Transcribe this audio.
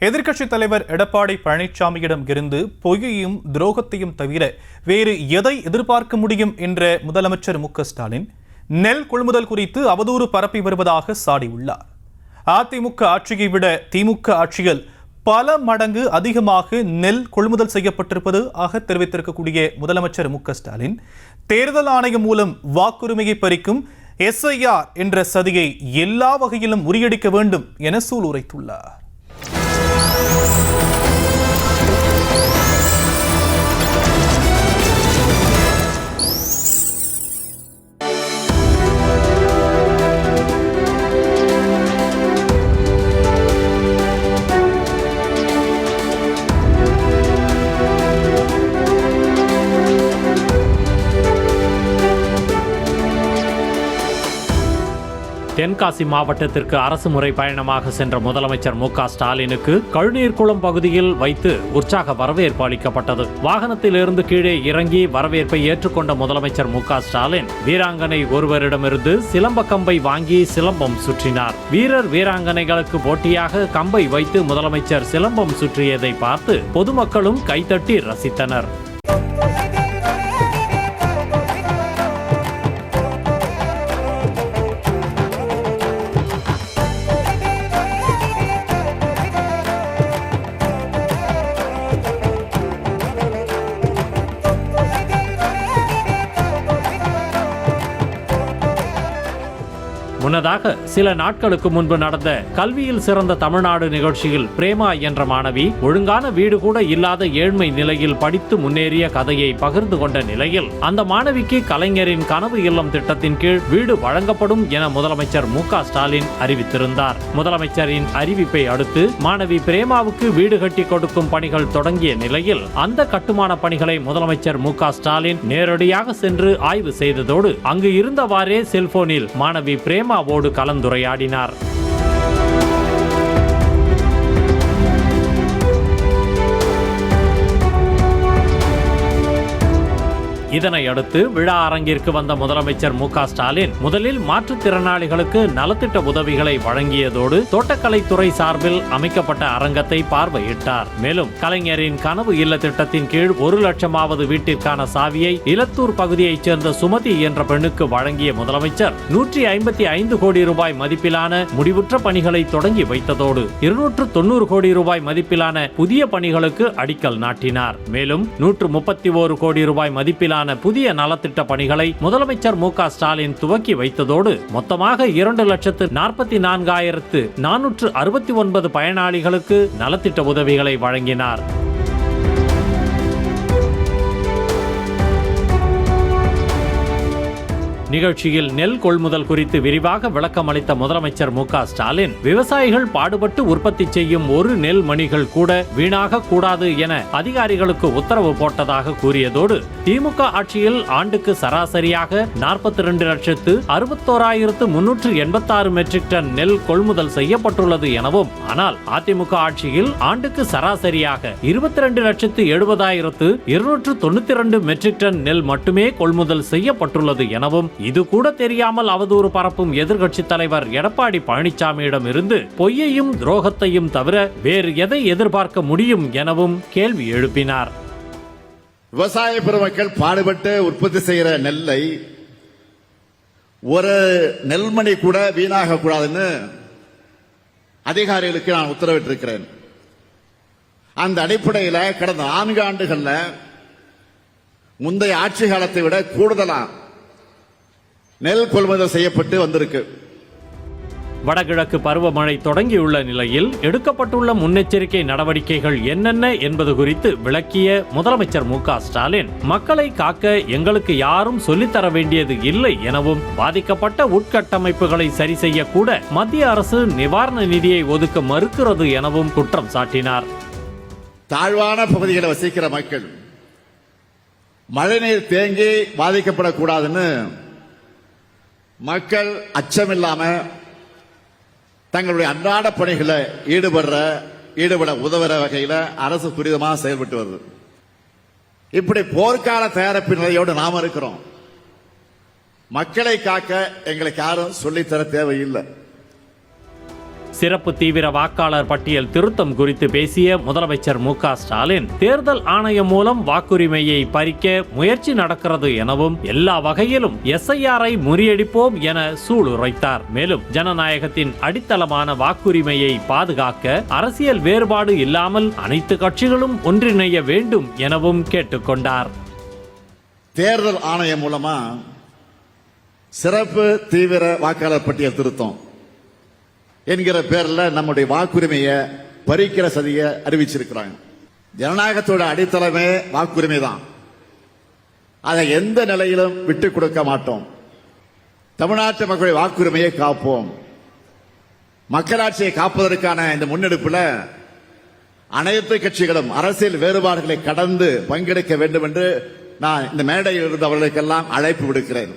எதிர்க்கட்சித் தலைவர் எடப்பாடி பழனிசாமியிடம் இருந்து பொய்யையும் துரோகத்தையும் தவிர வேறு எதை எதிர்பார்க்க முடியும் என்ற முதலமைச்சர் மு.க.ஸ்டாலின் நெல் கொள்முதல் குறித்து அவதூறு பரப்பி வருவதாக சாடியுள்ளார். அதிமுக ஆட்சியை விட திமுக ஆட்சியில் பல மடங்கு அதிகமாக நெல் கொள்முதல் செய்யப்பட்டிருப்பதாக தெரிவித்திருக்கக்கூடிய முதலமைச்சர் மு.க.ஸ்டாலின் தேர்தல் ஆணையம் மூலம் வாக்குரிமையை பறிக்கும் SIR என்ற சதியை எல்லா வகையிலும் முறியடிக்க வேண்டும் என சூளுரைத்துள்ளார். தென்காசி மாவட்டத்திற்கு அரசு முறை பயணமாக சென்ற முதலமைச்சர் மு.க.ஸ்டாலினுக்கு கழுநீர்குளம் பகுதியில் வைத்து உற்சாக வரவேற்பு அளிக்கப்பட்டது. வாகனத்திலிருந்து கீழே இறங்கி வரவேற்பை ஏற்றுக்கொண்ட முதலமைச்சர் மு.க.ஸ்டாலின் வீராங்கனை ஒருவரிடமிருந்து சிலம்ப கம்பை வாங்கி சிலம்பம் சுற்றினார். வீரர் வீராங்கனைகளுக்கு போட்டியாக கம்பை வைத்து முதலமைச்சர் சிலம்பம் சுற்றியதை பார்த்து பொதுமக்களும் கைதட்டி ரசித்தனர். முன்னதாக சில நாட்களுக்கு முன்பு நடந்த கல்வியில் சிறந்த தமிழ்நாடு நிகழ்ச்சியில் பிரேமா என்ற மாணவி ஒழுங்கான வீடு கூட இல்லாத ஏழ்மை நிலையில் படித்து முன்னேறிய கதையை பகிர்ந்து கொண்ட நிலையில் அந்த மாணவிக்கு கலைஞரின் கனவு இல்லம் திட்டத்தின் கீழ் வீடு வழங்கப்படும் என முதலமைச்சர் மு.க.ஸ்டாலின் அறிவித்திருந்தார். முதலமைச்சரின் அறிவிப்பை அடுத்து மாணவி பிரேமாவுக்கு வீடு கட்டி கொடுக்கும் பணிகள் தொடங்கிய நிலையில் அந்த கட்டுமான பணிகளை முதலமைச்சர் மு.க.ஸ்டாலின் நேரடியாக சென்று ஆய்வு செய்ததோடு அங்கு இருந்தவாறே செல்போனில் மாணவி பிரேமா வோடு கலந்துரையாடினார். இதனை அடுத்து விழா அரங்கிற்கு வந்த முதலமைச்சர் மு.க.ஸ்டாலின் முதலில் மாற்றுத்திறனாளிகளுக்கு நலத்திட்ட உதவிகளை வழங்கியதோடு தோட்டக்கலைத்துறை சார்பில் அமைக்கப்பட்ட அரங்கத்தை பார்வையிட்டார். மேலும் கலைஞரின் கனவு இல்ல திட்டத்தின் கீழ் 1 லட்சமாவது வீட்டிற்கான சாவியை இலத்தூர் பகுதியைச் சேர்ந்த சுமதி என்ற பெண்ணுக்கு வழங்கிய முதலமைச்சர் 155 கோடி ரூபாய் மதிப்பிலான முடிவுற்ற பணிகளை தொடங்கி வைத்ததோடு 290 கோடி ரூபாய் மதிப்பிலான புதிய பணிகளுக்கு அடிக்கல் நாட்டினார். மேலும் 131 கோடி ரூபாய் மதிப்பிலான புதிய நலத்திட்ட பணிகளை முதலமைச்சர் மு.க.ஸ்டாலின் துவக்கி வைத்ததோடு மொத்தமாக 2,44,469 பயனாளிகளுக்கு நலத்திட்ட உதவிகளை வழங்கினார். நிகழ்ச்சியில் நெல் கொள்முதல் குறித்து விரிவாக விளக்கம் அளித்த முதலமைச்சர் மு.க.ஸ்டாலின் விவசாயிகள் பாடுபட்டு உற்பத்தி செய்யும் ஒரு நெல் மணிகள் கூட வீணாக கூடாது என அதிகாரிகளுக்கு உத்தரவு போட்டதாக கூறியதோடு திமுக ஆட்சியில் ஆண்டுக்கு சராசரியாக 42,61,386 மெட்ரிக் டன் நெல் கொள்முதல் செய்யப்பட்டுள்ளது எனவும், ஆனால் அதிமுக ஆட்சியில் ஆண்டுக்கு சராசரியாக 22,70,292 மெட்ரிக் டன் நெல் மட்டுமே கொள்முதல் செய்யப்பட்டுள்ளது எனவும், இது கூட தெரியாமல் அவதூறு பரப்பும் எதிர்க்கட்சித் தலைவர் எடப்பாடி பழனிசாமியிடம் இருந்து பொய்யையும் துரோகத்தையும் தவிர வேறு எதை எதிர்பார்க்க முடியும் எனவும் கேள்வி எழுப்பினார். விவசாய பெருமக்கள் பாடுபட்டு உற்பத்தி செய்கிற நெல்லை ஒரு நெல்மணி கூட வீணாக கூடாதுன்னு அதிகாரிகளுக்கு நான் உத்தரவிட்டிருக்கிறேன். அந்த அடிப்படையில் கடந்த 4 ஆண்டுகள்ல முந்தைய ஆட்சி காலத்தை விட கூடுதலா நெல் கொள்முதல் செய்யப்பட்டு வந்திருக்கு. வடகிழக்கு பருவமழை தொடங்கியுள்ள நிலையில் எடுக்கப்பட்டுள்ள முன்னெச்சரிக்கை நடவடிக்கைகள் என்னென்ன என்பது குறித்து விளக்கிய முதலமைச்சர் மு.க.ஸ்டாலின் மக்களை காக்க எங்களுக்கு யாரும் சொல்லித்தர வேண்டியது இல்லை எனவும், பாதிக்கப்பட்ட உட்கட்டமைப்புகளை சரி செய்ய கூட மத்திய அரசு நிவாரண நிதியை ஒதுக்க மறுக்கிறது எனவும் குற்றம் சாட்டினார். தாழ்வான பகுதிகளை வசிக்கிற மக்கள் மழைநீர் தேங்கி பாதிக்கப்படக்கூடாதுன்னு மக்கள் அச்சமில்லாம தங்களுடைய அன்றாட பணிகளை ஈடுபட உதவுற வகையில் அரசு துரிதமாக செயல்பட்டு வருது. இப்படி போர்க்கால தயாரிப்பு நிலையோடு நாம இருக்கிறோம். மக்களை காக்க எங்களுக்கு யாரும் சொல்லித்தர தேவையில்லை. சிறப்பு தீவிர வாக்காளர் பட்டியல் திருத்தம் குறித்து பேசிய முதலமைச்சர் மு.க. ஸ்டாலின், தேர்தல் ஆணையம் மூலம் வாக்குரிமையை பறிக்க முயற்சி நடக்கிறது எனவும் எல்லா வகையிலும் SIR-ஐ முறியடிப்போம் என சூளுரைத்தார். மேலும் ஜனநாயகத்தின் அடித்தளமான வாக்குரிமையை பாதுகாக்க அரசியல் வேறுபாடு இல்லாமல் அனைத்து கட்சிகளும் ஒன்றிணைய வேண்டும் எனவும் கேட்டுக்கொண்டார். தேர்தல் ஆணையம் மூலமா சிறப்பு தீவிர வாக்காளர் பட்டியல் திருத்தம் என்கிற பேர்ல நம்முடைய வாக்குரிமையை பறிக்கிற சதியை அறிவிச்சிருக்கிறாங்க. ஜனநாயகத்தோட அடித்தளமே வாக்குரிமை தான். அதை எந்த நிலையிலும் விட்டுக் கொடுக்க மாட்டோம். தமிழ்நாட்டு மக்களுடைய வாக்குரிமையை காப்போம். மக்களாட்சியை காப்பதற்கான இந்த முன்னெடுப்பில் அனைத்து கட்சிகளும் அரசியல் வேறுபாடுகளை கடந்து பங்கெடுக்க வேண்டும் என்று நான் இந்த மேடையில் இருந்து அவர்களுக்கெல்லாம் அழைப்பு விடுக்கிறேன்.